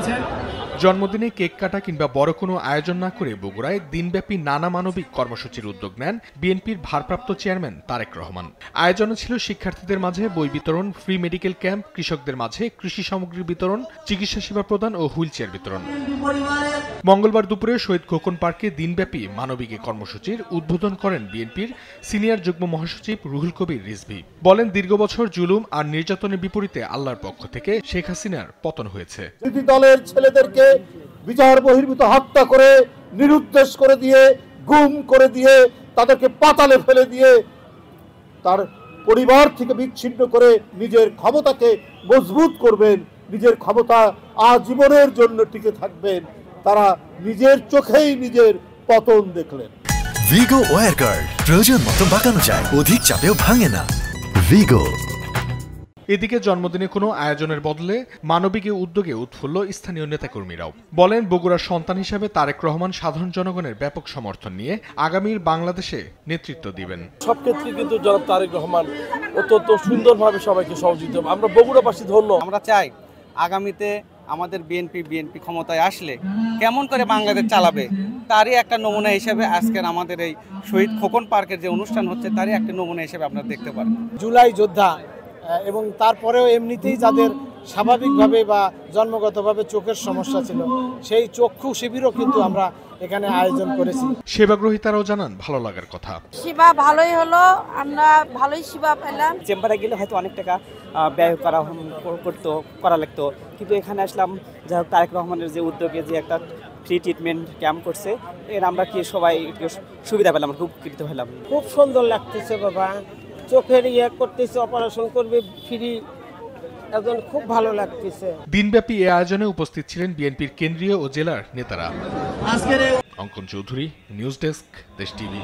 আছে। জন্মদিনে কেক কাটা কিংবা বড় কোনো আয়োজন না করে বগুড়ায় দিনব্যাপী নানা মানবিক কর্মসূচির উদ্যোগ নেন বিএনপির ভারপ্রাপ্ত চেয়ারম্যান তারেক রহমান। আয়োজনে ছিল শিক্ষার্থীদের মাঝে বই বিতরণ, ফ্রি মেডিকেল ক্যাম্প, কৃষকদের মাঝে কৃষি সামগ্রী বিতরণ, চিকিৎসা সেবা প্রদান ও হুইলচেয়ার বিতরণ। মঙ্গলবার দুপুরে শহীদ খোকন পার্কে দিনব্যাপী মানবিক কর্মসূচির উদ্বোধন করেন বিএনপির সিনিয়র যুগ্ম মহাসচিব রুহুল কবির রিজভী। বলেন, দীর্ঘ বছর জুলুম আর নির্যাতনের বিপরীতে আল্লাহর পক্ষ থেকে শেখ হাসিনার পতন হয়েছে। দলের ছেলেদেরকে বিচার বহির্ভূত হত্যা করে, নিরুদ্দেশ করে দিয়ে, গুম করে দিয়ে, তাদেরকে পাতালে ফেলে দিয়ে তার পরিবার থেকে বিচ্ছিন্ন করে নিজের ক্ষমতাকে মজবুত করবেন, নিজের ক্ষমতা আজীবনের জন্য টিকে থাকবেন। তারা নিজের চোখেই নিজের পতন দেখলেন। ভিগো ওয়্যার গার্ড প্রয়োজন মতো বাঁকানো যায়, অধিক চাপেও ভাঙে না। ভিগো। এদিকে জন্মদিনে কোনো আয়োজনের বদলে মানবিক উদ্যোগে উৎফুল্ল স্থানীয় নেতাকর্মীরাও। বলেন, বগুড়ার সন্তান হিসেবে তারেক রহমান সাধারণ জনগণের ব্যাপক সমর্থন নিয়ে আগামীর বাংলাদেশে নেতৃত্ব দিবেন। সব ক্ষেত্রে কিন্তু জনাব তারেক রহমান অত্যন্ত সুন্দরভাবে সবাইকে সহযোগিতা। আমরা বগুড়াবাসী ধন্য। আমরা চাই আগামীতে আমাদের বিএনপি ক্ষমতায় আসলে কেমন করে বাংলাদেশ চালাবে তারই একটা নমুনা হিসেবে আজকের আমাদের এই শহীদ খোকন পার্কের যে অনুষ্ঠান হচ্ছে তারই একটা নমুনা হিসেবে আপনারা দেখতে পারেন। জুলাই যোদ্ধা এবং তারপরেও এমনিতেই যাদের স্বাভাবিকভাবে বা জন্মগতভাবে চোখের সমস্যা ছিল, সেই চক্ষু শিবিরও কিন্তু আমরা এখানে আয়োজন করেছি। সেবাগ্রহীতারাও জানান ভালো লাগার কথা। সেবা ভালোই হলো, আমরা ভালোই সেবা পেলাম। চেম্বারে গেলে হয়তো অনেক টাকা ব্যয় করা লাগতো, কিন্তু এখানে আসলাম যা তারেক রহমানের যে উদ্যোগে যে একটা ফ্রি ট্রিটমেন্ট ক্যাম্প করছে, এর আমরা কি সবাই সুবিধা পেলাম, খুব উপকৃত হলাম। খুব সুন্দর লাগতেছে বাবা, চোখের করতেছে, অপারেশন করবে ফ্রি, একজন খুব ভালো লাগতেছে। দিনব্যাপী এই আয়োজনে উপস্থিত ছিলেন বিএনপির কেন্দ্রীয় ও জেলার নেতারা। অঙ্কন চৌধুরী, নিউজ ডেস্ক, দেশ টিভি।